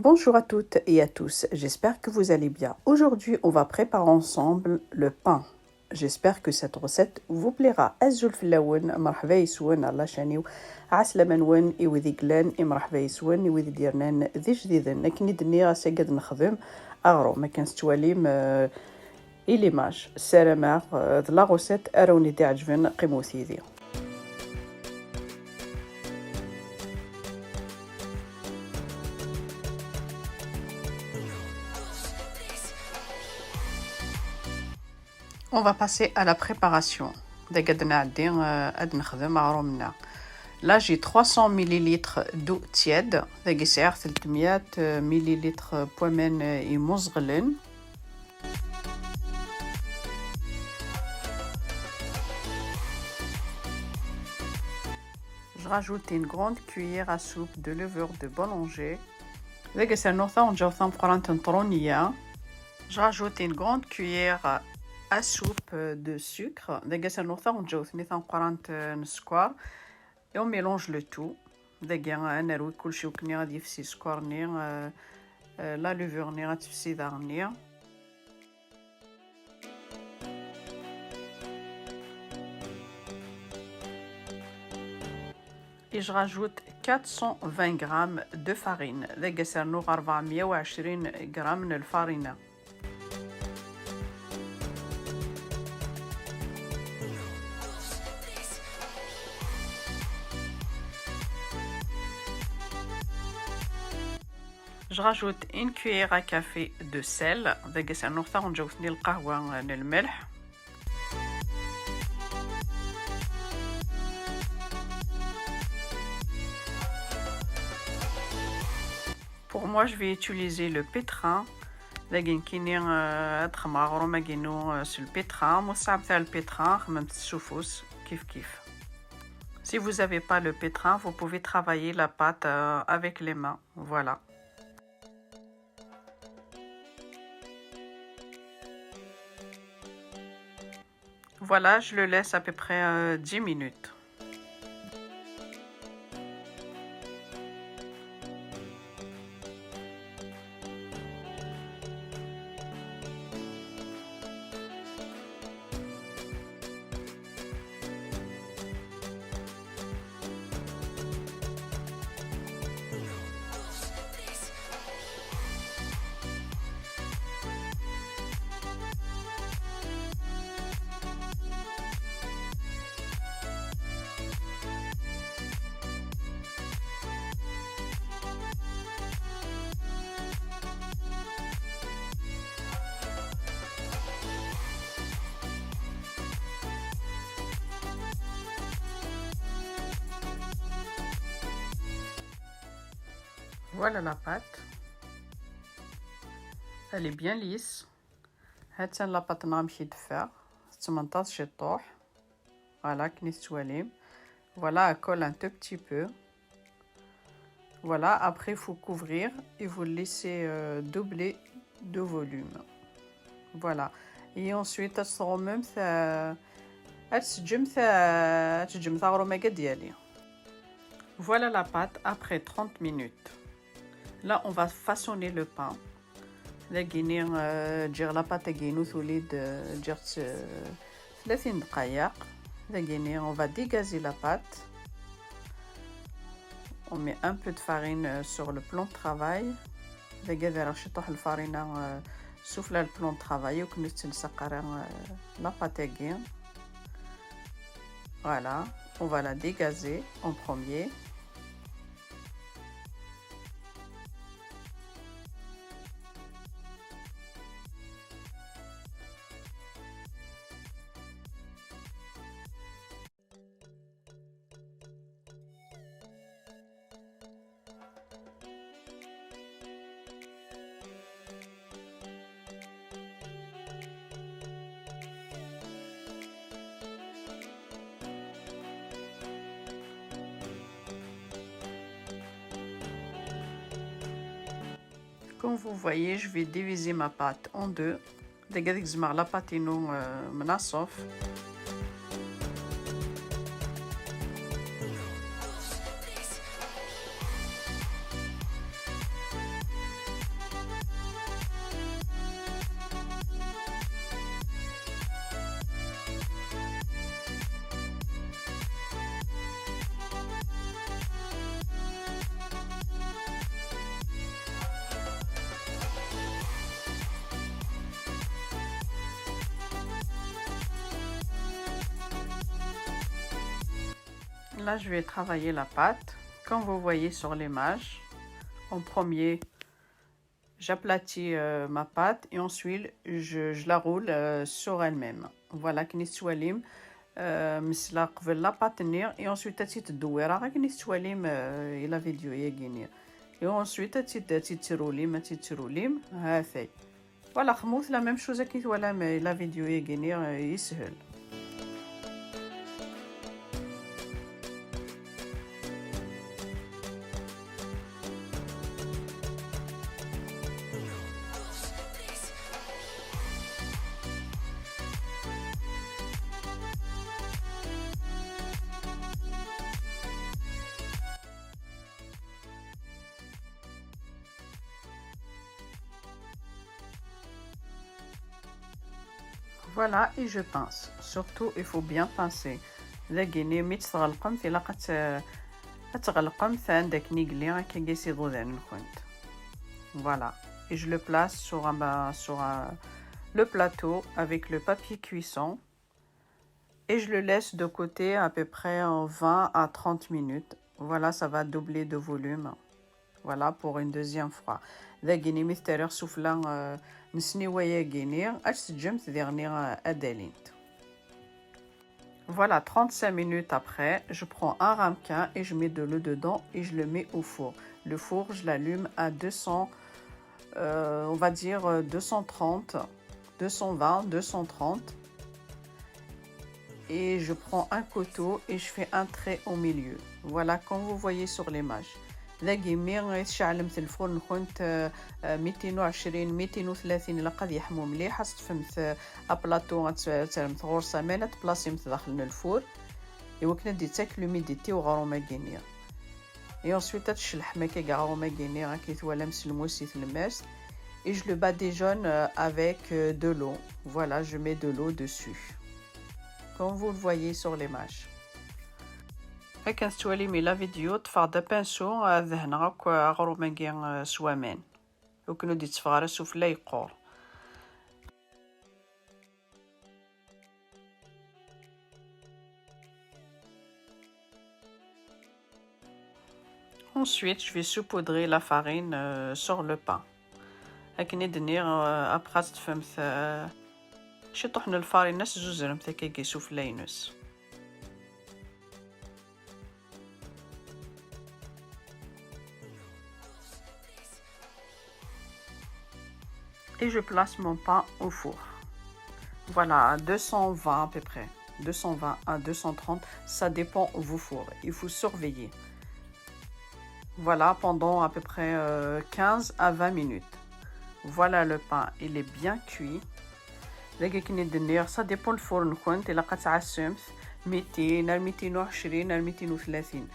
Bonjour à toutes et à tous, j'espère que vous allez bien. Aujourd'hui, on va préparer ensemble le pain. J'espère que cette recette vous plaira. أزول في اللون مرحبا يسون الله شانيو عسلامة نون إوذي قلان مرحبا يسون إوذي ديرنان ذي جديدا لكن دني غاسي قد نخدم أغرو ما كانش تواليم إلي ماج السلامة لا غوسيت أروني دي عجبن قيموثي ذي. On va passer à la préparation. Là, j'ai 300 ml d'eau tiède. J'ai 300 ml poimen et mozglen. Je rajoute une grande cuillère à soupe de levure de boulanger. Je rajoute une grande cuillère à soupe de sucre. Et on mélange le tout. La levure et je rajoute 420 g de farine. 420 g de farine. Je rajoute une cuillère à café de sel. Pour moi, je vais utiliser le pétrin. Sur le pétrin, si vous n'avez pas le pétrin, vous pouvez travailler la pâte avec les mains. Voilà. Voilà, je le laisse à peu près 10 minutes. Voilà la pâte. Elle est bien lisse. هاتسن la pâte نغمشي دفا 18 شي طوح. Voilà, كنيس Voilà, elle colle un tout petit peu. Voilà, après il faut couvrir et vous laisser doubler de volume. Voilà. Et ensuite, voilà la pâte après 30 minutes. Là, on va façonner le pain. La pâte on va dégazer la pâte. On met un peu de farine sur le plan de travail. Souffle le plan de travail. La pâte. Voilà, on va la dégazer en premier. Comme vous voyez, je vais diviser ma pâte en deux. La pâte est Là, je vais travailler la pâte. Comme vous voyez sur l'image, en premier, j'aplatis ma pâte et ensuite je la roule sur elle-même. Voilà, كي نستواليم مسلا قبل لا باتنير et ensuite تدويرها غير كي نستواليم الى فيديو ياكينير et ensuite تتروليم هاثي. voilà خموث لا ميم شوز كي توالام الى فيديو ياكينير يسهل. Voilà, et je pince. Surtout, il faut bien pincer. لكن مي تغلقم في لاقة تغلقم فعندك نيقلي كيسي ضودان كنت. Voilà, et je le place sur le plateau avec le papier cuisson et je le laisse de côté à peu près en 20 à 30 minutes. Voilà, ça va doubler de volume. Voilà, pour une deuxième fois. ذاكيني مثل سفلان نسنيويا كينير أتسجمت ديرني أدالينت. Voilà, 35 minutes après, je prends un ramequin et je mets de l'eau dedans et je le mets au four. Le four, je l'allume à 200, on va dire 230, 220, 230. Et je prends un couteau et je fais un trait au milieu. Voilà, comme vous voyez sur l'image. لاقي مي شعلمت الفرن كنت 220 230 الا قد يحمو مليح استفمت ابلاطو ترمت غرصه مالا تبلاصيمت داخل الفور ايوا كنا دي تاك لوميديتي وغاروما كينيا اي ensuite تشلح ما كي غاروما كينيا كي تولا مسلموسي الماس et je le badigeonne avec de l'eau. Voilà, je mets de l'eau dessus comme vous le voyez sur l'image. هكا نستوالي مي لا فيديو طفى دا بانسو ذهنا غاك غروماكي سوامان وكنو دي تفغار السفلى يقور. Ensuite, je vais saupoudrer la farine sur le pain. هكني دنير ابخاص تفهمت شي طحن الفارين ناس زوزرم تاكي سفلى ينس. Et je place mon pain au four. Voilà, à 220 à peu près. 220 à 230, ça dépend vos fours. Il faut surveiller. Voilà, pendant à peu près 15 à 20 minutes. Voilà le pain, il est bien cuit. Ça dépend le four. Il a 200, 200, 220, 230.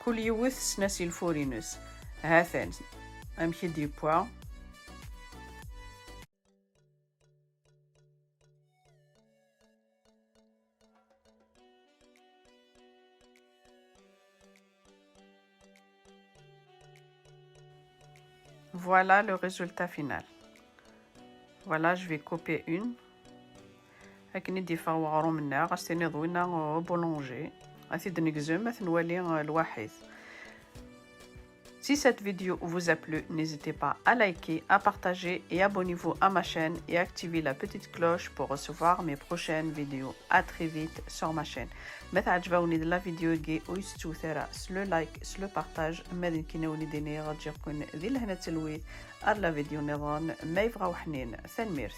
كل يوث سناسي الفورينس. هاثان. أمشي دي بوا. Voilà le résultat final. Voilà, je vais couper une. هكني دي فاو منا غاستيني ضوينا بولونجي غادي نقزم نولي الواحد. Si cette vidéo vous a plu, n'hésitez pas à liker, à partager et abonnez-vous à ma chaîne et activez la petite cloche pour recevoir mes prochaines vidéos. À très vite sur ma chaîne. متى عجبوني la vidéo جي ويستوثر سلو لايك سلو بارتاج ماذا كينوني ديني غتجيكم ذي لهنا تلويث على فيديو نظام ما يبغاو حنين ثانميرث.